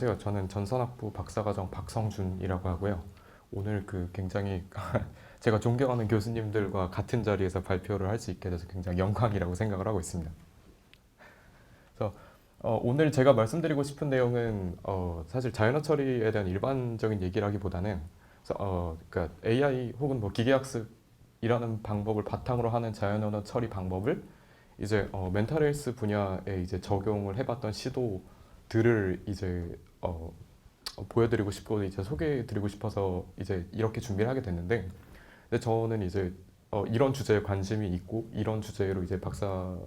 안녕하세요. 저는 전산학부 박사과정 박성준이라고 하고요. 오늘 굉장히 제가 존경하는 교수님들과 같은 자리에서 발표를 할 수 있게 돼서 굉장히 영광이라고 생각을 하고 있습니다. 그래서 오늘 제가 말씀드리고 싶은 내용은 사실 자연어 처리에 대한 일반적인 얘기라기보다는 그러니까 AI 혹은 뭐 기계학습이라는 방법을 바탕으로 하는 자연언어 처리 방법을 이제 멘탈 헬스 분야에 이제 적용을 해봤던 시도들을 이제 보여드리고 싶고 이제 소개해드리고 싶어서 이제 이렇게 준비를 하게 됐는데, 근데 저는 이제 이런 주제에 관심이 있고 이런 주제로 이제 박사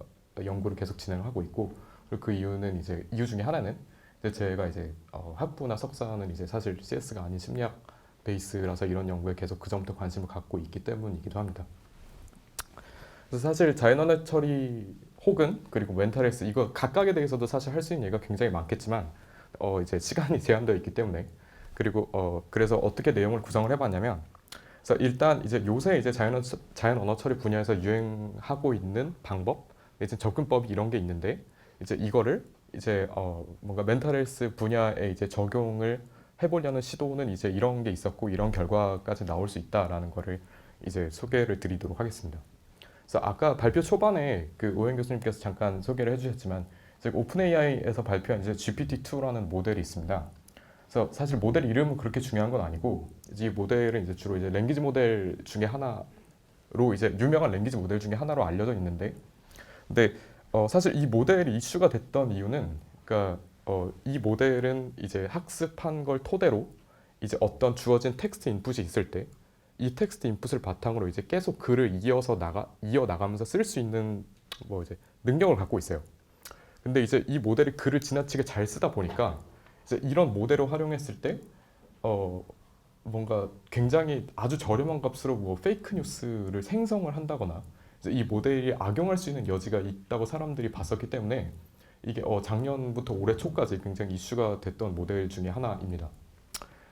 연구를 계속 진행하고 있고, 그리고 그 이유는 이제 이유 중에 하나는 이제 제가 이제 학부나 석사는 이제 사실 CS가 아닌 심리학 베이스라서 이런 연구에 계속 그 점부터 관심을 갖고 있기 때문이기도 합니다. 그래서 사실 자연언어 처리 혹은 그리고 멘탈 헬스 이거 각각에 대해서도 사실 할 수 있는 얘기가 굉장히 많겠지만 이제 시간이 제한되어 있기 때문에, 그리고 그래서 어떻게 내용을 구성을 해봤냐면, 그래서 일단 이제 요새 이제 자연 언어 처리 분야에서 유행하고 있는 방법, 이제 접근법이 이런 게 있는데, 이제 이거를 이제 뭔가 멘탈 헬스 분야에 이제 적용을 해보려는 시도는 이제 이런 게 있었고 이런 결과까지 나올 수 있다라는 거를 이제 소개를 드리도록 하겠습니다. 그래서 아까 발표 초반에 그 오현 교수님께서 잠깐 소개를 해주셨지만, 이제 오픈 AI에서 발표한 이제 GPT-2라는 모델이 있습니다. 그래서 사실 모델 이름은 그렇게 중요한 건 아니고, 이제 이 모델은 이제 주로 이제 랭귀지 모델 중에 하나로, 이제 유명한 랭귀지 모델 중에 하나로 알려져 있는데, 근데 사실 이 모델이 이슈가 됐던 이유는, 그러니까 이 모델은 이제 학습한 걸 토대로 이제 어떤 주어진 텍스트 인풋이 있을 때 이 텍스트 인풋을 바탕으로 이제 계속 글을 이어 나가면서 쓸 수 있는 뭐 이제 능력을 갖고 있어요. 근데 이제 이 모델이 글을 지나치게 잘 쓰다 보니까 이제 이런 모델을 활용했을 때 어, 뭔가 굉장히 아주 저렴한 값으로 뭐 페이크 뉴스를 생성을 한다거나 이제 이 모델이 악용할 수 있는 여지가 있다고 사람들이 봤었기 때문에 이게 작년부터 올해 초까지 굉장히 이슈가 됐던 모델 중에 하나입니다.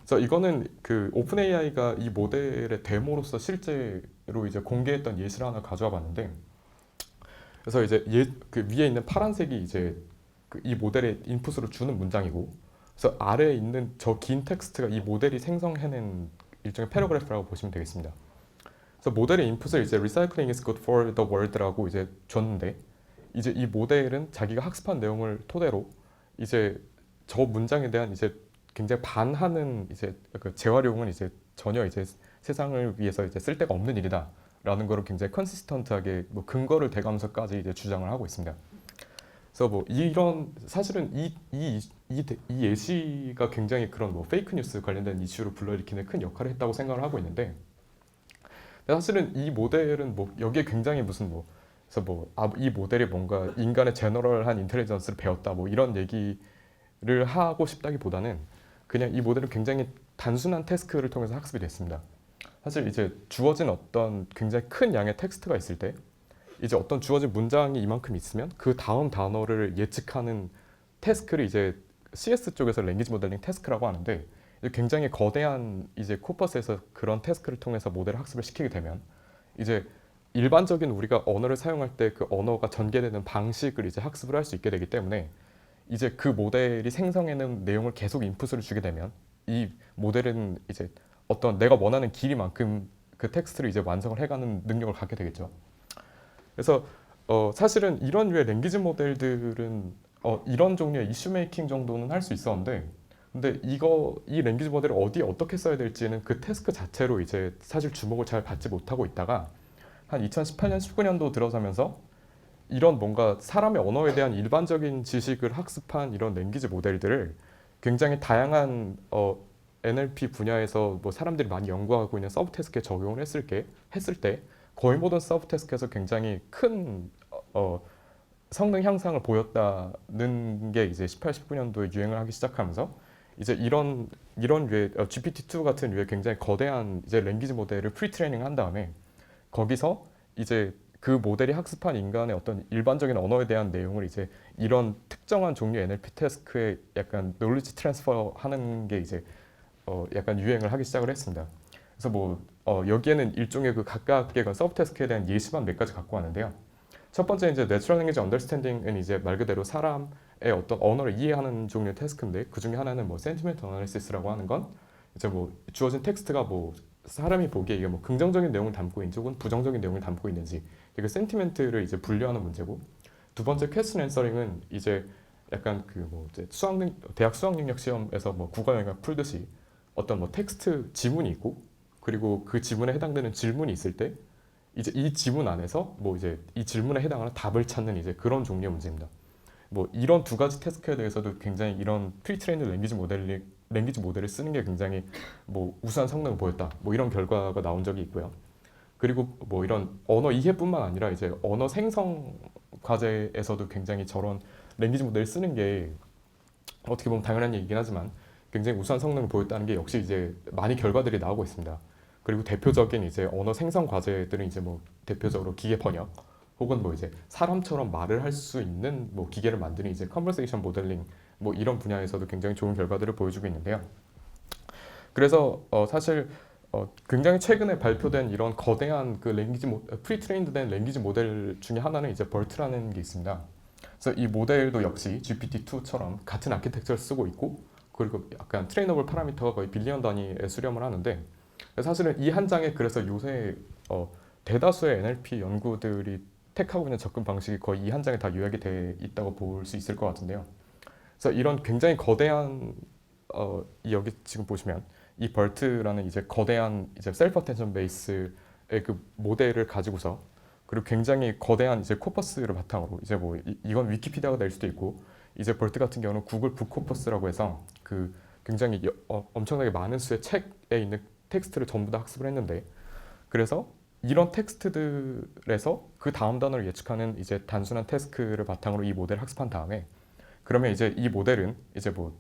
그래서 이거는 그 오픈 AI가 이 모델의 데모로서 실제로 이제 공개했던 예시를 하나 가져와 봤는데, 그래서 이제 그 위에 있는 파란색이 이제 이 모델의 인풋으로 주는 문장이고, 그래서 아래에 있는 저 긴 텍스트가 이 모델이 생성해낸 일종의 패러그래프라고 보시면 되겠습니다. 그래서 모델의 인풋을 이제 recycling is good for the world라고 이제 줬는데, 이제 이 모델은 자기가 학습한 내용을 토대로 이제 저 문장에 대한 이제 굉장히 반하는 이제 그 재활용은 이제 전혀 이제 세상을 위해서 이제 쓸데가 없는 일이다라는 거를 굉장히 컨시스턴트하게 뭐 근거를 대가면서까지 이제 주장을 하고 있습니다. 그래서 뭐 이런 사실은 이 예시가 굉장히 그런 뭐 페이크 뉴스 관련된 이슈를 불러일으키는 큰 역할을 했다고 생각을 하고 있는데, 사실은 이 모델은 뭐 여기에 굉장히 무슨 뭐 그래서 뭐 이 모델이 뭔가 인간의 제너럴한 인텔리전스를 배웠다 뭐 이런 얘기를 하고 싶다기보다는 그냥 이 모델은 굉장히 단순한 태스크를 통해서 학습이 됐습니다. 사실 이제 주어진 어떤 굉장히 큰 양의 텍스트가 있을 때 이제 어떤 주어진 문장이 이만큼 있으면 그 다음 단어를 예측하는 태스크를 이제 CS 쪽에서 랭귀지 모델링 태스크라고 하는데, 이제 굉장히 거대한 이제 코퍼스에서 그런 태스크를 통해서 모델 학습을 시키게 되면 이제 일반적인 우리가 언어를 사용할 때 그 언어가 전개되는 방식을 이제 학습을 할 수 있게 되기 때문에, 이제 그 모델이 생성해낸 내용을 계속 인풋으로 주게 되면 이 모델은 이제 어떤 내가 원하는 길이만큼 그 텍스트를 이제 완성을 해가는 능력을 갖게 되겠죠. 그래서 사실은 이런 류의 랭귀지 모델들은 이런 종류의 이슈 메이킹 정도는 할 수 있었는데, 근데 이 랭귀지 모델을 어디에 어떻게 써야 될지는 그 태스크 자체로 이제 사실 주목을 잘 받지 못하고 있다가 한 2018년 19년도 들어서면서 이런 뭔가 사람의 언어에 대한 일반적인 지식을 학습한 이런 랭귀지 모델들을 굉장히 다양한 NLP 분야에서 뭐 사람들이 많이 연구하고 있는 서브 태스크에 적용을 했을 때 거의 모든 서브 태스크에서 굉장히 큰 성능 향상을 보였다는 게 이제 18, 19년도에 유행을 하기 시작하면서 이제 이런 류의 GPT-2 같은 류의 굉장히 거대한 이제 랭귀지 모델을 프리 트레이닝 한 다음에 거기서 이제 그 모델이 학습한 인간의 어떤 일반적인 언어에 대한 내용을 이제 이런 특정한 종류 NLP 태스크에 약간 놀리지 트랜스퍼 하는 게 이제 약간 유행을 하기 시작을 했습니다. 그래서 뭐 여기에는 일종의 그 각각의 그 서브 태스크에 대한 예시만 몇 가지 갖고 왔는데요. 첫 번째 이제 Natural Language Understanding은 이제 말 그대로 사람의 어떤 언어를 이해하는 종류의 태스크인데 그 중에 하나는 뭐 센티멘트 어널리시스라고 하는 건 이제 뭐 주어진 텍스트가 뭐 사람이 보기에 이게 뭐 긍정적인 내용을 담고 있는지 혹은 부정적인 내용을 담고 있는지 그 센티멘트를 이제 분류하는 문제고, 두 번째 퀘스천 앤서링은 이제 약간 그 뭐 이제 대학 수학 능력 시험에서 뭐 국어 영역 풀듯이 어떤 뭐 텍스트 지문이 있고 그리고 그 지문에 해당되는 질문이 있을 때 이제 이 지문 안에서 뭐 이제 이 질문에 해당하는 답을 찾는 이제 그런 종류의 문제입니다. 뭐 이런 두 가지 태스크에 대해서도 굉장히 이런 프리트레인드 랭귀지 모델을 쓰는 게 굉장히 뭐 우수한 성능을 보였다. 뭐 이런 결과가 나온 적이 있고요. 그리고 뭐 이런 언어 이해뿐만 아니라 이제 언어 생성 과제에서도 굉장히 저런 랭귀지 모델을 쓰는 게 어떻게 보면 당연한 얘기긴 하지만 굉장히 우수한 성능을 보였다는 게 역시 이제 많이 결과들이 나오고 있습니다. 그리고 대표적인 이제 언어 생성 과제들은 이제 뭐 대표적으로 기계 번역 혹은 뭐 이제 사람처럼 말을 할 수 있는 뭐 기계를 만드는 이제 컨버세이션 모델링 뭐 이런 분야에서도 굉장히 좋은 결과들을 보여주고 있는데요. 그래서 사실 굉장히 최근에 발표된 이런 거대한 그 프리트레인드된 랭귀지 모델 중에 하나는 이제 벌트라는 게 있습니다. 그래서 이 모델도 역시 GPT-2처럼 같은 아키텍처를 쓰고 있고 그리고 약간 트레이너블 파라미터가 거의 빌리언 단위의 수렴을 하는데, 사실은 이 한 장에 그래서 요새 대다수의 NLP 연구들이 택하고 있는 접근 방식이 거의 이 한 장에 다 요약이 돼 있다고 볼 수 있을 것 같은데요. 그래서 이런 굉장히 거대한 여기 지금 보시면 이 벌트라는 이제 거대한 이제 셀프 어텐션 베이스의 그 모델을 가지고서 그리고 굉장히 거대한 이제 코퍼스를 바탕으로 이제 뭐 이건 위키피디아가 될 수도 있고 이제 벌트 같은 경우는 구글 북 코퍼스라고 해서 그 굉장히 엄청나게 많은 수의 책에 있는 텍스트를 전부 다 학습을 했는데, 그래서 이런 텍스트들에서 그 다음 단어를 예측하는 이제 단순한 태스크를 바탕으로 이 모델을 학습한 다음에 그러면 이제 이 모델은 이제 뭐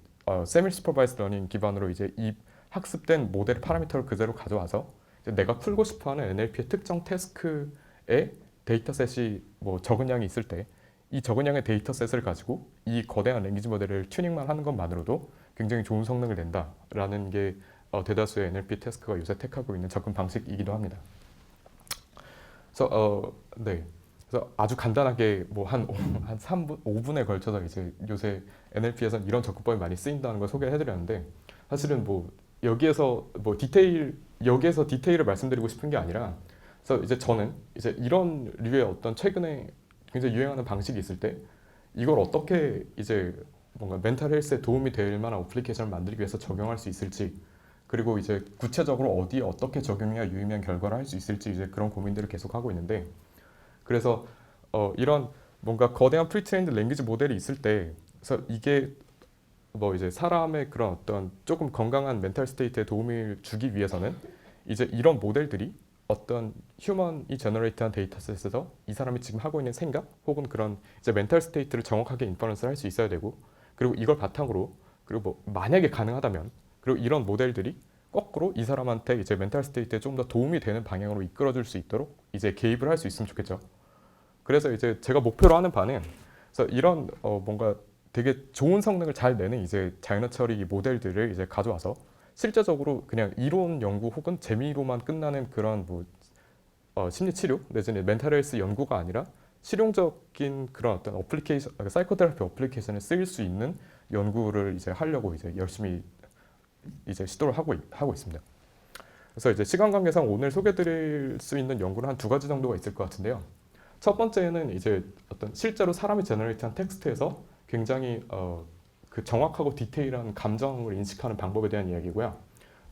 세미 슈퍼바이즈 러닝 기반으로 이제 이 학습된 모델 파라미터를 그대로 가져와서 이제 내가 풀고 싶어하는 NLP의 특정 태스크의 데이터셋이 뭐 적은 양이 있을 때 이 적은 양의 데이터셋을 가지고 이 거대한 랭귀지 모델을 튜닝만 하는 것만으로도 굉장히 좋은 성능을 낸다라는 게 대다수의 NLP 태스크가 요새 택하고 있는 접근 방식이기도 합니다. 그래서 네. 그래서 아주 간단하게 뭐 한 3분, 5분에 걸쳐서 이제 요새 NLP에서는 이런 접근법이 많이 쓰인다는 걸 소개해 드렸는데, 사실은 뭐 여기에서 디테일을 말씀드리고 싶은 게 아니라, 그래서 이제 저는 이제 이런 류의 어떤 최근에 굉장히 유행하는 방식이 있을 때 이걸 어떻게 이제 뭔가 멘탈 헬스에 도움이 될 만한 어플리케이션을 만들기 위해서 적용할 수 있을지, 그리고 이제 구체적으로 어디에 어떻게 적용해야 유의미한 결과를 할 수 있을지 이제 그런 고민들을 계속 하고 있는데, 그래서 이런 뭔가 거대한 프리트레인드 랭귀지 모델이 있을 때 그래서 이게 뭐 이제 사람의 그런 어떤 조금 건강한 멘탈 스테이트에 도움을 주기 위해서는 이제 이런 모델들이 어떤 휴먼이 제너레이트한 데이터셋에서 이 사람이 지금 하고 있는 생각 혹은 그런 이제 멘탈 스테이트를 정확하게 인퍼런스를 할 수 있어야 되고, 그리고 이걸 바탕으로 그리고 뭐 만약에 가능하다면 그리고 이런 모델들이 거꾸로 이 사람한테 이제 멘탈 스테이트에 좀 더 도움이 되는 방향으로 이끌어줄 수 있도록 이제 개입을 할 수 있으면 좋겠죠. 그래서 이제 제가 목표로 하는 바는 그래서 이런 뭔가 되게 좋은 성능을 잘 내는 이제 자연어 처리 모델들을 이제 가져와서 실제적으로 그냥 이론 연구 혹은 재미로만 끝나는 그런 뭐 심리 치료 내지는 멘탈 헬스 연구가 아니라 실용적인 그런 어떤 어플리케이션, 사이코테라피 어플리케이션에 쓰일 수 있는 연구를 이제 하려고 이제 열심히 이제 시도를 하고 있습니다. 그래서 이제 시간 관계상 오늘 소개드릴 수 있는 연구는 한 두 가지 정도가 있을 것 같은데요. 첫 번째는 이제 어떤 실제로 사람이 제너레이트한 텍스트에서 굉장히 그 정확하고 디테일한 감정을 인식하는 방법에 대한 이야기고요.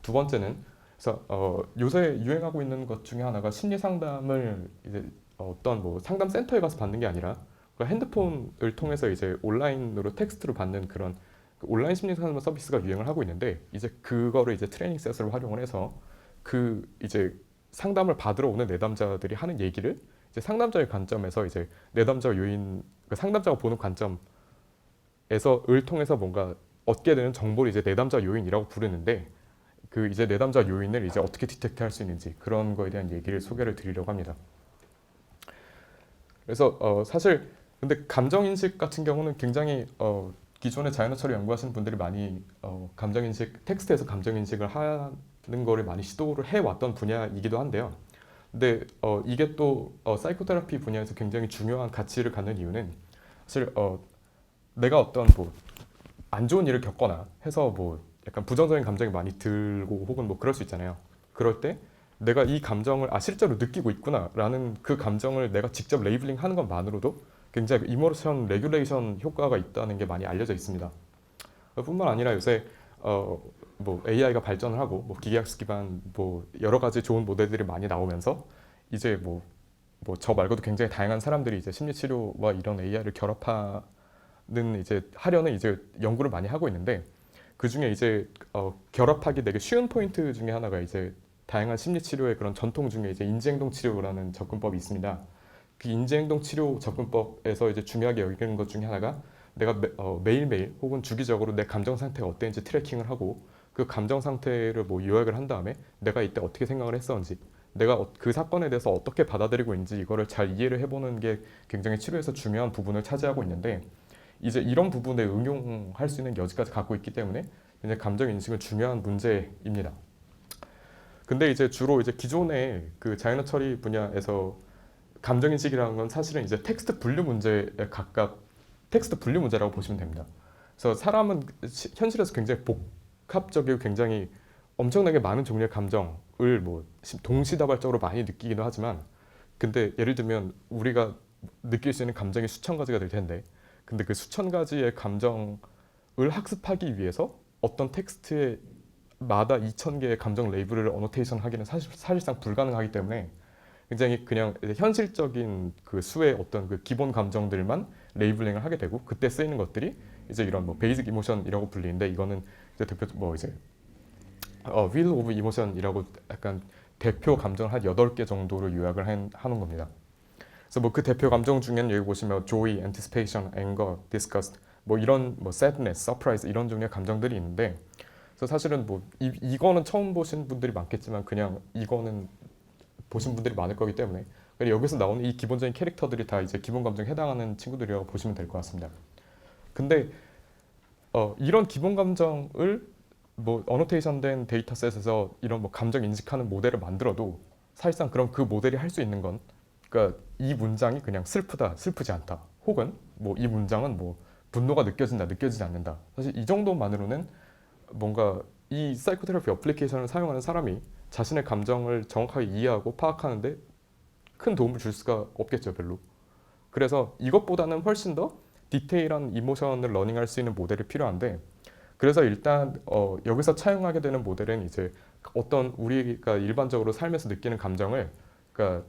두 번째는 그래서 요새 유행하고 있는 것 중에 하나가 심리 상담을 이제 어떤 뭐 상담 센터에 가서 받는 게 아니라 그 핸드폰을 통해서 이제 온라인으로 텍스트로 받는 그런 그 온라인 심리 상담 서비스가 유행을 하고 있는데, 이제 그거를 이제 트레이닝 셋을 활용을 해서 그 이제 상담을 받으러 오는 내담자들이 하는 얘기를 이제 상담자의 관점에서 이제 내담자 요인, 그 상담자가 보는 관점에서 을 통해서 뭔가 얻게 되는 정보를 이제 내담자 요인이라고 부르는데, 그 이제 내담자 요인을 이제 어떻게 디텍트할 수 있는지 그런 거에 대한 얘기를 소개를 드리려고 합니다. 그래서 사실 근데 감정 인식 같은 경우는 굉장히 기존에 자연어 처리 연구하시는 분들이 많이 감정 인식, 텍스트에서 감정 인식을 하는 거를 많이 시도를 해왔던 분야이기도 한데요. 근데 이게 또 사이코테라피 분야에서 굉장히 중요한 가치를 갖는 이유는 사실 내가 어떤 뭐 안 좋은 일을 겪거나 해서 뭐 약간 부정적인 감정이 많이 들고 혹은 뭐 그럴 수 있잖아요. 그럴 때 내가 이 감정을 실제로 느끼고 있구나라는 그 감정을 내가 직접 레이블링 하는 것만으로도 굉장히 이모션 레귤레이션 효과가 있다는 게 많이 알려져 있습니다. 뿐만 아니라 요새 어, 뭐 AI가 발전을 하고 뭐 기계학습 기반 뭐 여러 가지 좋은 모델들이 많이 나오면서 이제 뭐 저 말고도 굉장히 다양한 사람들이 이제 심리 치료와 이런 AI를 결합하는 이제 하려는 이제 연구를 많이 하고 있는데 그 중에 이제 결합하기 되게 쉬운 포인트 중에 하나가 이제 다양한 심리 치료의 그런 전통 중에 이제 인지행동 치료라는 접근법이 있습니다. 그 인지행동 치료 접근법에서 이제 중요하게 여기는 것 중에 하나가 내가 매일매일 혹은 주기적으로 내 감정 상태가 어땠는지 트래킹을 하고 그 감정 상태를 뭐 요약을 한 다음에 내가 이때 어떻게 생각을 했었는지 내가 그 사건에 대해서 어떻게 받아들이고 있는지 이거를 잘 이해를 해보는 게 굉장히 치료에서 중요한 부분을 차지하고 있는데 이제 이런 부분에 응용할 수 있는 여지까지 갖고 있기 때문에 이제 감정 인식은 중요한 문제입니다. 근데 이제 주로 이제 기존의 그 자연어 처리 분야에서 감정인식이라는 건 사실은 이제 텍스트 분류 문제에 가깝 텍스트 분류 문제라고 보시면 됩니다. 그래서 사람은 현실에서 굉장히 복합적이고 굉장히 엄청나게 많은 종류의 감정을 뭐 동시다발적으로 많이 느끼기도 하지만 근데 예를 들면 우리가 느낄 수 있는 감정이 수천 가지가 될 텐데 근데 그 수천 가지의 감정을 학습하기 위해서 어떤 텍스트에 마다 2,000개의 감정 레이블을 어노테이션 하기는 사실상 불가능하기 때문에 굉장히 그냥 현실적인 그 수의 어떤 그 기본 감정들만 레이블링을 하게 되고 그때 쓰이는 것들이 이제 이런 뭐 베이직 이모션이라고 불리는데 이거는 이제 대표 뭐 이제 휠 오브 이모션이라고 약간 대표 감정 한 8개 정도를 요약을 하는 겁니다. 그래서 뭐 그 대표 감정 중에는 여기 보시면 joy, anticipation, anger, disgust 뭐 이런 뭐 sadness, surprise 이런 종류의 감정들이 있는데 그래서 사실은 뭐 이거는 처음 보신 분들이 많겠지만 그냥 이거는 보신 분들이 많을 거기 때문에 여기서 나오는 이 기본적인 캐릭터들이 다 이제 기본 감정에 해당하는 친구들이라고 보시면 될 것 같습니다. 근데 이런 기본 감정을 뭐 어노테이션된 데이터셋에서 이런 뭐 감정 인식하는 모델을 만들어도 사실상 그럼 그 모델이 할 수 있는 건 그러니까 이 문장이 그냥 슬프다, 슬프지 않다, 혹은 뭐 이 문장은 뭐 분노가 느껴진다, 느껴지지 않는다. 사실 이 정도만으로는 뭔가 이 사이코테라피 어플리케이션을 사용하는 사람이 자신의 감정을 정확하게 이해하고 파악하는데 큰 도움을 줄 수가 없겠죠, 별로. 그래서 이것보다는 훨씬 더 디테일한 이모션을 러닝할 수 있는 모델이 필요한데 그래서 일단 여기서 차용하게 되는 모델은 이제 어떤 우리가 일반적으로 삶에서 느끼는 감정을 그러니까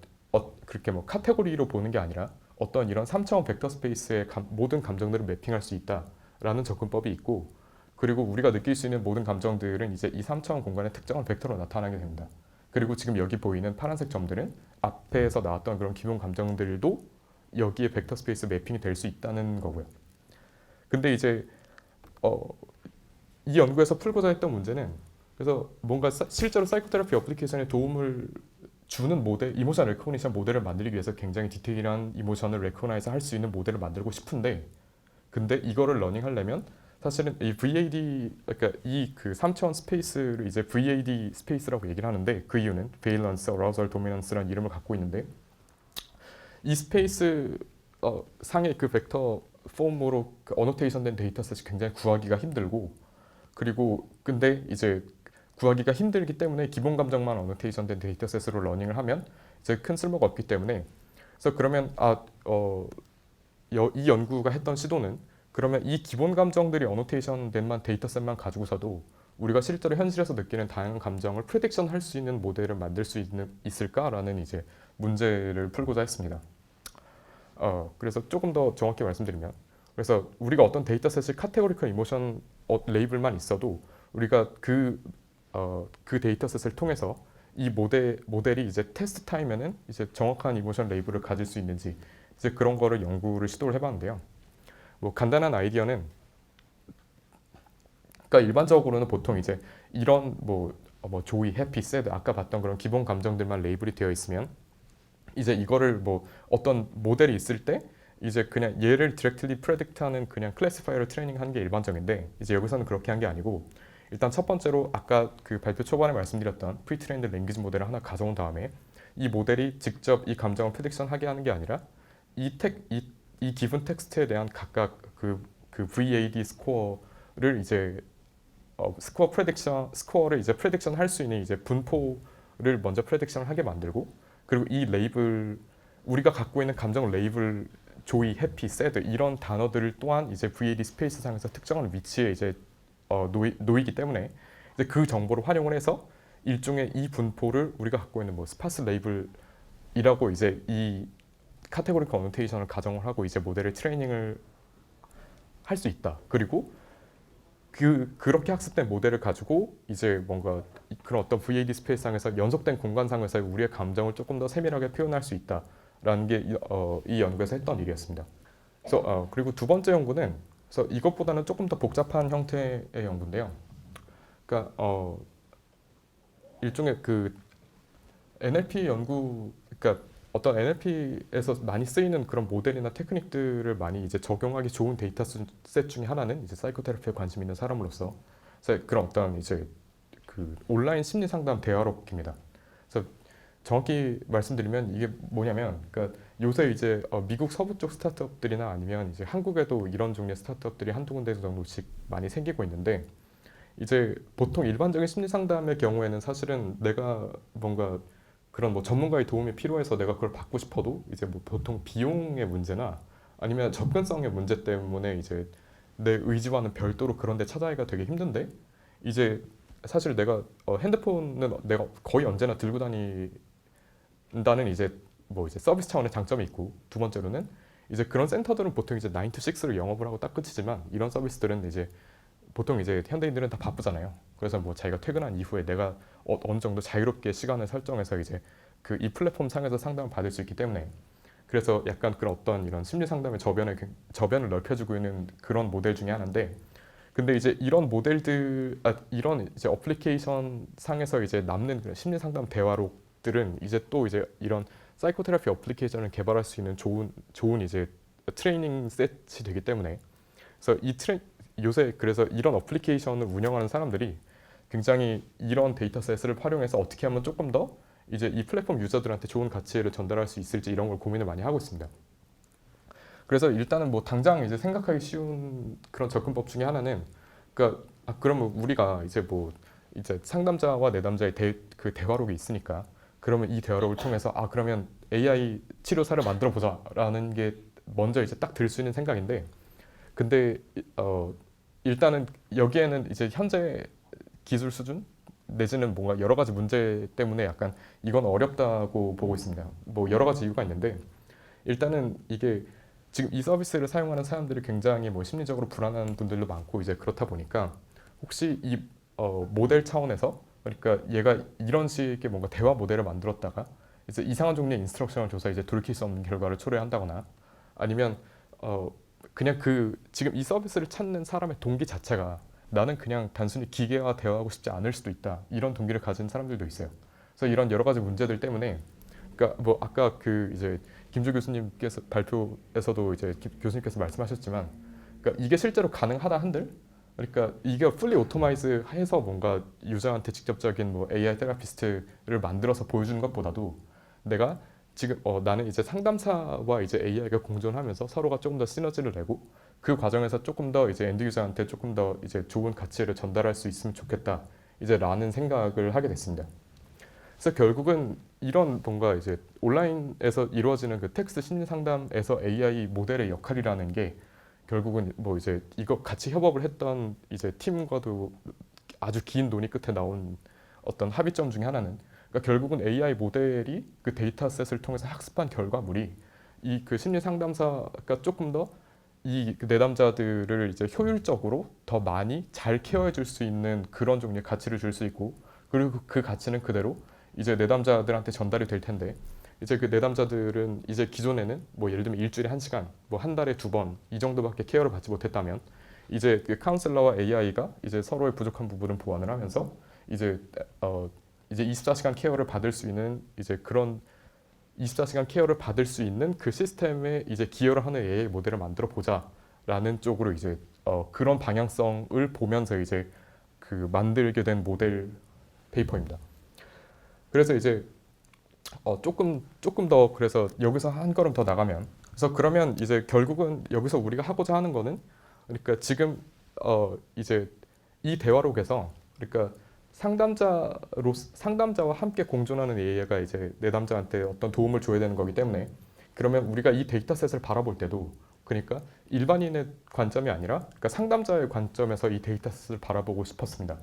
그렇게 뭐 카테고리로 보는 게 아니라 어떤 이런 3차원 벡터 스페이스의 모든 감정들을 매핑할 수 있다라는 접근법이 있고 그리고 우리가 느낄 수 있는 모든 감정들은 이제 이 3차원 공간의 특정한 벡터로 나타나게 됩니다. 그리고 지금 여기 보이는 파란색 점들은 앞에서 나왔던 그런 기본 감정들도 여기에 벡터 스페이스 매핑이 될 수 있다는 거고요. 근데 이제 어, 이 연구에서 풀고자 했던 문제는 그래서 뭔가 실제로 사이코테라피 어플리케이션에 도움을 주는 모델, 이모션 레코그니션 모델을 만들기 위해서 굉장히 디테일한 이모션을 레코그나이즈 할 수 있는 모델을 만들고 싶은데 근데 이거를 러닝하려면 사실은 이 VAD 그러니까 이 그 3차원 스페이스를 이제 VAD 스페이스라고 얘기를 하는데 그 이유는 Valence, Arousal, Dominance라는 이름을 갖고 있는데 이 스페이스 상의 그 벡터 폼으로 그 어노테이션된 데이터셋이 굉장히 구하기가 힘들고 그리고 근데 이제 구하기가 힘들기 때문에 기본 감정만 어노테이션된 데이터셋으로 러닝을 하면 이제 큰 쓸모가 없기 때문에 그래서 그러면 이 연구가 했던 시도는 그러면 이 기본 감정들이 어노테이션 된만 데이터셋만 가지고서도 우리가 실제로 현실에서 느끼는 다양한 감정을 프레딕션 할 수 있는 모델을 만들 수 있을까라는 이제 문제를 풀고자 했습니다. 그래서 조금 더 정확히 말씀드리면 그래서 우리가 어떤 데이터셋이 카테고리컬 이모션 레이블만 있어도 우리가 그 데이터셋을 통해서 이 모델이 이제 테스트 타임에는 이제 정확한 이모션 레이블을 가질 수 있는지 이제 그런 거를 연구를 시도를 해봤는데요. 뭐 간단한 아이디어는 그러니까 일반적으로는 보통 이제 이런 뭐 조이, 해피, 새드 아까 봤던 그런 기본 감정들만 레이블이 되어 있으면 이제 이거를 뭐 어떤 모델이 있을 때 이제 그냥 얘를 디렉틀리 프레딕트하는 그냥 클래시파이어를 트레이닝하는 게 일반적인데 이제 여기서는 그렇게 한 게 아니고 일단 첫 번째로 아까 그 발표 초반에 말씀드렸던 프리트레인드 랭귀지 모델을 하나 가져온 다음에 이 모델이 직접 이 감정을 프레딕션 하게 하는 게 아니라 이 기분 텍스트에 대한 각각 그 그 VAD 스코어를 이제 스코어를 이제 프레딕션 할 수 있는 이제 분포를 먼저 프레딕션을 하게 만들고, 그리고 이 레이블, 우리가 갖고 있는 감정 레이블 조이, 해피, 새드 이런 단어들을 또한 이제 VAD 스페이스 상에서 특정한 위치에 이제 놓이기 때문에 이제 그 정보를 활용을 해서 일종의 이 분포를 우리가 갖고 있는 뭐 스파스 레이블이라고 이제 이 카테고리 커뮤니케이션을 가정을 하고 이제 모델을 트레이닝을 할 수 있다. 그리고 그렇게 학습된 모델을 가지고 이제 뭔가 그런 어떤 VAD 스페이스상에서 연속된 공간상에서 우리의 감정을 조금 더 세밀하게 표현할 수 있다라는 게 이 연구에서 했던 일이었습니다. 그래서 그리고 두 번째 연구는 그래서 이것보다는 조금 더 복잡한 형태의 연구인데요. 그러니까 일종의 그 NLP 연구, 그러니까 어떤 NLP에서 많이 쓰이는 그런 모델이나 테크닉들을 많이 이제 적용하기 좋은 데이터셋 중에 하나는 이제 사이코테라피에 관심 있는 사람으로서 그런 어떤 이제 그 온라인 심리 상담 대화록입니다. 그래서 정확히 말씀드리면 이게 뭐냐면, 그러니까 요새 이제 미국 서부 쪽 스타트업들이나 아니면 이제 한국에도 이런 종류의 스타트업들이 한두 군데 정도씩 많이 생기고 있는데, 이제 보통 일반적인 심리 상담의 경우에는 사실은 내가 뭔가 그런 뭐 전문가의 도움이 필요해서 내가 그걸 받고 싶어도 이제 뭐 보통 비용의 문제나 아니면 접근성의 문제 때문에 이제 내 의지와는 별도로 그런 데 찾아가기가 되게 힘든데, 이제 사실 내가 핸드폰은 내가 거의 언제나 들고 다닌다는 이제 뭐 이제 서비스 차원의 장점이 있고, 두 번째로는 이제 그런 센터들은 보통 이제 9 to 6로 영업을 하고 딱 끝이지만, 이런 서비스들은 이제 보통 이제 현대인들은 다 바쁘잖아요. 그래서 뭐 자기가 퇴근한 이후에 내가 어느 정도 자유롭게 시간을 설정해서 이제 그 이 플랫폼 상에서 상담을 받을 수 있기 때문에, 그래서 약간 그런 어떤 이런 심리 상담의 저변을 넓혀주고 있는 그런 모델 중에 하나인데, 근데 이제 이런 모델들, 이런 이제 어플리케이션 상에서 이제 남는 그런 심리 상담 대화록들은 이제 또 이제 이런 사이코테라피 어플리케이션을 개발할 수 있는 좋은 이제 트레이닝 셋이 되기 때문에, 그래서 요새 그래서 이런 어플리케이션을 운영하는 사람들이 굉장히 이런 데이터셋을 활용해서 어떻게 하면 조금 더 이제 이 플랫폼 유저들한테 좋은 가치를 전달할 수 있을지 이런 걸 고민을 많이 하고 있습니다. 그래서 일단은 뭐 당장 이제 생각하기 쉬운 그런 접근법 중에 하나는, 그러니까 그러면 우리가 이제 뭐 이제 상담자와 내담자의 그 대화록이 있으니까, 그러면 이 대화록을 통해서 그러면 AI 치료사를 만들어 보자라는 게 먼저 이제 딱 들 수 있는 생각인데, 근데 일단은 여기에는 이제 현재 기술 수준 내지는 뭔가 여러 가지 문제 때문에 약간 이건 어렵다고 보고 있습니다. 뭐 여러 가지 이유가 있는데, 일단은 이게 지금 이 서비스를 사용하는 사람들이 굉장히 뭐 심리적으로 불안한 분들도 많고, 이제 그렇다 보니까 혹시 이 모델 차원에서, 그러니까 얘가 이런 식의 뭔가 대화 모델을 만들었다가 이제 이상한 종류의 인스트럭션을 줘서 이제 돌이킬 수 없는 결과를 초래한다거나, 아니면 그냥 지금 이 서비스를 찾는 사람의 동기 자체가 나는 그냥 단순히 기계와 대화하고 싶지 않을 수도 있다, 이런 동기를 가진 사람들도 있어요. 그래서 이런 여러 가지 문제들 때문에, 그러니까 뭐 아까 그 이제 김주 교수님께서 발표에서도 이제 교수님께서 말씀하셨지만, 그러니까 이게 실제로 가능하다 한들, 그러니까 이게 풀리 오토마이즈 해서 뭔가 유저한테 직접적인 뭐 AI 테라피스트를 만들어서 보여주는 것보다도, 내가 지금 나는 이제 상담사와 이제 AI가 공존하면서 서로가 조금 더 시너지를 내고, 그 과정에서 조금 더 이제 엔드 유저한테 조금 더 이제 좋은 가치를 전달할 수 있으면 좋겠다, 이제 라는 생각을 하게 됐습니다. 그래서 결국은 이런 뭔가 이제 온라인에서 이루어지는 그 텍스트 심리 상담에서 AI 모델의 역할이라는 게, 결국은 뭐 이제 이거 같이 협업을 했던 이제 팀과도 아주 긴 논의 끝에 나온 어떤 합의점 중에 하나는, 그러니까 결국은 AI 모델이 그 데이터셋을 통해서 학습한 결과물이 이 그 심리 상담사가 조금 더 이 내담자들을 이제 효율적으로 더 많이 잘 케어해 줄 수 있는 그런 종류의 가치를 줄 수 있고, 그리고 그 가치는 그대로 이제 내담자들한테 전달이 될 텐데, 이제 그 내담자들은 이제 기존에는 뭐 예를 들면 일주일에 1시간, 뭐 한 달에 2번 이 정도밖에 케어를 받지 못했다면, 이제 그 카운셀러와 AI가 이제 서로의 부족한 부분을 보완을 하면서 이제 이제 24시간 케어를 받을 수 있는 이제 그런 24시간 케어를 받을 수 있는 그 시스템에 이제 기여를 하는 AI 모델을 만들어 보자라는 쪽으로 이제 그런 방향성을 보면서 이제 그 만들게 된 모델 페이퍼입니다. 그래서 이제 조금 더, 그래서 여기서 한 걸음 더 나가면, 그래서 그러면 이제 결국은 여기서 우리가 하고자 하는 거는 그러니까 지금 이제 이 대화록에서 그러니까 상담자와 함께 공존하는 AI가 이제 내담자한테 어떤 도움을 줘야 되는 거기 때문에 그러면 우리가 이 데이터셋을 바라볼 때도 그러니까 일반인의 관점이 아니라 그러니까 상담자의 관점에서 이 데이터셋을 바라보고 싶었습니다.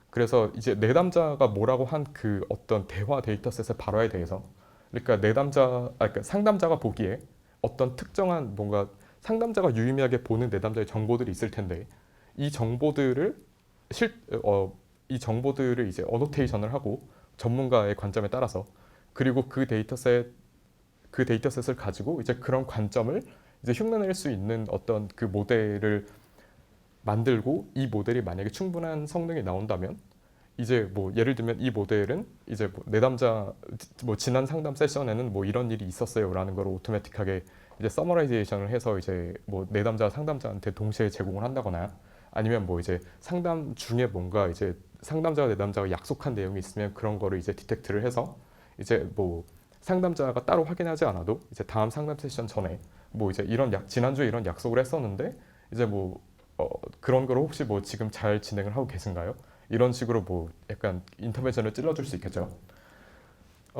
그래서 이제 내담자가 뭐라고 한 그 어떤 대화 데이터셋의 발화에 대해서 그러니까 그러니까 상담자가 보기에 어떤 특정한 뭔가 상담자가 유의미하게 보는 내담자의 정보들이 있을 텐데 이 정보들을 실, 이 정보들을 이제 어노테이션을 하고 전문가의 관점에 따라서 그리고 그 데이터셋을 가지고 이제 그런 관점을 이제 흉내낼 수 있는 어떤 그 모델을 만들고 이 모델이 만약에 충분한 성능이 나온다면 이제 뭐 예를 들면 이 모델은 이제 뭐 내담자 뭐 지난 상담 세션에는 뭐 이런 일이 있었어요라는 걸 오토매틱하게 이제 서머라이제이션을 해서 이제 뭐 내담자 상담자한테 동시에 제공을 한다거나 아니면 뭐 이제 상담 중에 뭔가 이제 상담자와 내담자가 약속한 내용이 있으면 그런 거를 이제 디텍트를 해서 이제 뭐 상담자가 따로 확인하지 않아도 이제 다음 상담 세션 전에 뭐 이제 지난주에 이런 약속을 했었는데 이제 뭐 그런 거를 혹시 뭐 지금 잘 진행을 하고 계신가요? 이런 식으로 뭐 약간 인터벤션을 찔러줄 수 있겠죠.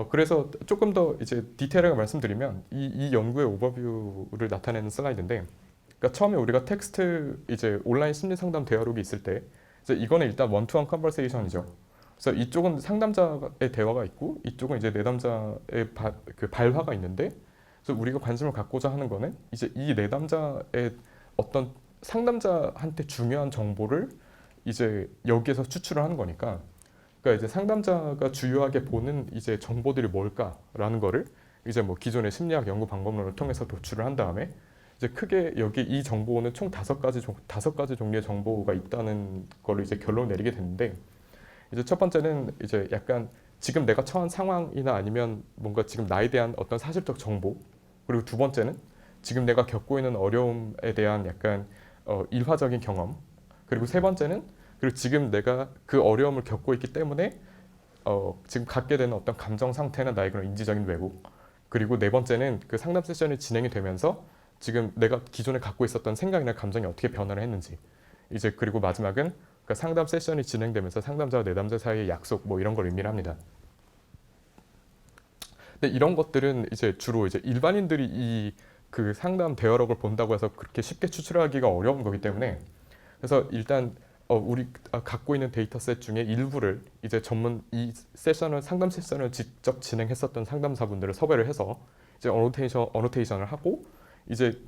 그래서 조금 더 이제 디테일하게 말씀드리면 이 연구의 오버뷰를 나타내는 슬라이드인데, 그러니까 처음에 우리가 텍스트 이제 온라인 심리 상담 대화록이 있을 때 이제 이거는 일단 원투원 컨버세이션이죠. 그래서 이쪽은 상담자의 대화가 있고 이쪽은 이제 내담자의 그 발화가 있는데, 그래서 우리가 관심을 갖고자 하는 거는 이제 이 내담자의 어떤 상담자한테 중요한 정보를 이제 여기에서 추출을 하는 거니까, 그러니까 이제 상담자가 주요하게 보는 이제 정보들이 뭘까라는 거를 이제 뭐 기존의 심리학 연구 방법론을 통해서 도출을 한 다음에 이제 크게 여기 이 정보는 총 다섯 가지 종류의 정보가 있다는 거를 이제 결론을 내리게 됐는데, 이제 첫 번째는 이제 약간 지금 내가 처한 상황이나 아니면 뭔가 지금 나에 대한 어떤 사실적 정보, 그리고 두 번째는 지금 내가 겪고 있는 어려움에 대한 약간 일화적인 경험, 그리고 세 번째는 그리고 지금 내가 그 어려움을 겪고 있기 때문에 지금 갖게 되는 어떤 감정 상태나 나의 그런 인지적인 왜곡, 그리고 네 번째는 그 상담 세션이 진행이 되면서 지금 내가 기존에 갖고 있었던 생각이나 감정이 어떻게 변화를 했는지, 이제 그리고 마지막은 그 상담 세션이 진행되면서 상담자와 내담자 사이의 약속 뭐 이런 걸 의미를 합니다. 근데 이런 것들은 이제 주로 이제 일반인들이 이 그 상담 대화록을 본다고 해서 그렇게 쉽게 추출하기가 어려운 거기 때문에, 그래서 일단 우리 갖고 있는 데이터셋 중에 일부를 이제 상담 세션을 직접 진행했었던 상담사분들을 섭외를 해서 이제 어노테이션을 하고 이제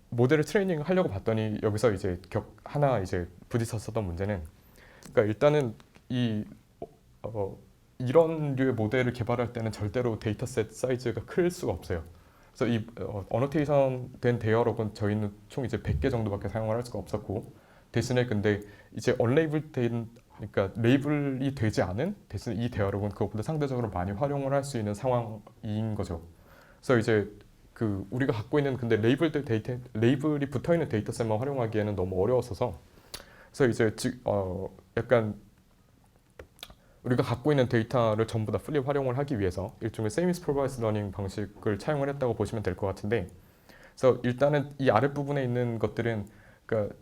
모델을 트레이닝을 하려고 봤더니 여기서 이제 하나 이제 부딪혔었던 문제는, 그러니까 일단은 이런 류의 모델을 개발할 때는 절대로 데이터셋 사이즈가 클 수가 없어요. 그래서 이 어노테이션 된 대화록은 저희는 총 이제 100개 정도밖에 사용을 할 수가 없었고, 대신에 근데 이제 언레이블 된, 그러니까 레이블이 되지 않은 대신 이 대화록은 그것보다 상대적으로 많이 활용을 할 수 있는 상황인 거죠. 그래서 이제 그 우리가 갖고 있는 근데 레이블이 붙어 있는 데이터셋만 활용하기에는 너무 어려웠어서, 그래서 이제 약간 우리가 갖고 있는 데이터를 전부 다 풀리 활용을 하기 위해서 일종의 세미 슈퍼바이스 러닝 방식을 차용을 했다고 보시면 될 것 같은데, 그래서 일단은 이 아랫부분에 있는 것들은 그러니까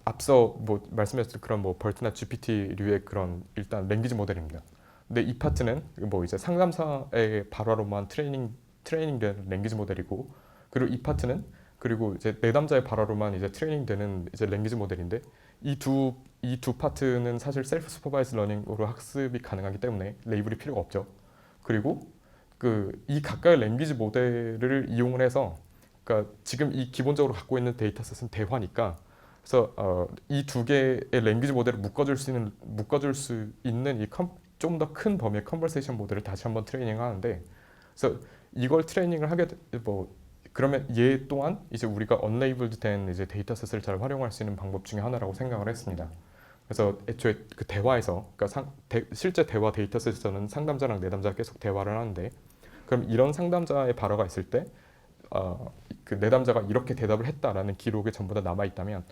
앞서 뭐 말씀하셨던 그런 뭐 벌트나 GPT류의 그런 일단 랭귀지 모델입니다. 근데 이 파트는 뭐 이제 상담사의 발화로만 트레이닝된 랭귀지 모델이고, 그리고 이 파트는 그리고 이제 내담자의 발화로만 이제 트레이닝되는 이제 랭귀지 모델인데, 이 두 파트는 사실 셀프 슈퍼바이즈 러닝으로 학습이 가능하기 때문에 레이블이 필요가 없죠. 그리고 이 각각의 랭귀지 모델을 이용을 해서, 그러니까 지금 이 기본적으로 갖고 있는 데이터셋은 대화니까, 그래서 이 두 개의 랭귀지 모델을 묶어줄 수 있는 이 좀 더 큰 범위의 컨버세이션 모델을 다시 한번 트레이닝을 하는데, 그래서 이걸 트레이닝을 뭐 그러면 얘 또한 이제 우리가 언레이블드 된 이제 데이터셋을 잘 활용할 수 있는 방법 중에 하나라고 생각을 했습니다. 그래서 애초에 그 대화에서, 그러니까 실제 대화 데이터셋에서는 상담자랑 내담자가 계속 대화를 하는데, 그럼 이런 상담자의 발화가 있을 때 그 내담자가 이렇게 대답을 했다라는 기록이 전부 다 남아 있다면,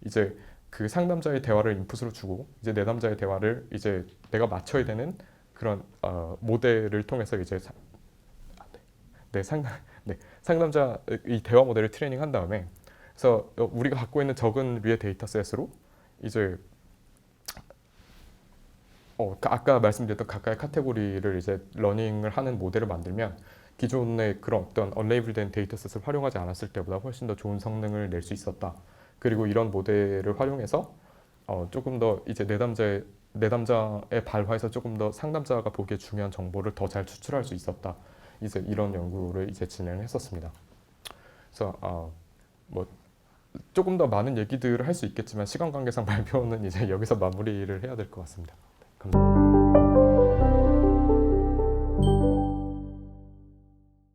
이제 그 상담자의 대화를 인풋으로 주고 이제 내담자의 대화를 이제 내가 맞춰야 되는 그런 모델을 통해서 이제 네, 상담자 이 대화 모델을 트레이닝한 다음에, 그래서 우리가 갖고 있는 적은 류의 데이터셋으로 이제 아까 말씀드렸던 각각의 카테고리를 이제 러닝을 하는 모델을 만들면 기존의 그런 어떤 언레이블된 데이터셋을 활용하지 않았을 때보다 훨씬 더 좋은 성능을 낼 수 있었다. 그리고 이런 모델을 활용해서 조금 더 이제 내담자의 발화에서 조금 더 상담자가 보기에 중요한 정보를 더 잘 추출할 수 있었다. 이제 이런 연구를 이제 진행했었습니다. 그래서 뭐 조금 더 많은 얘기들을 할 수 있겠지만 시간 관계상 발표는 이제 여기서 마무리를 해야 될 것 같습니다. 감사합니다.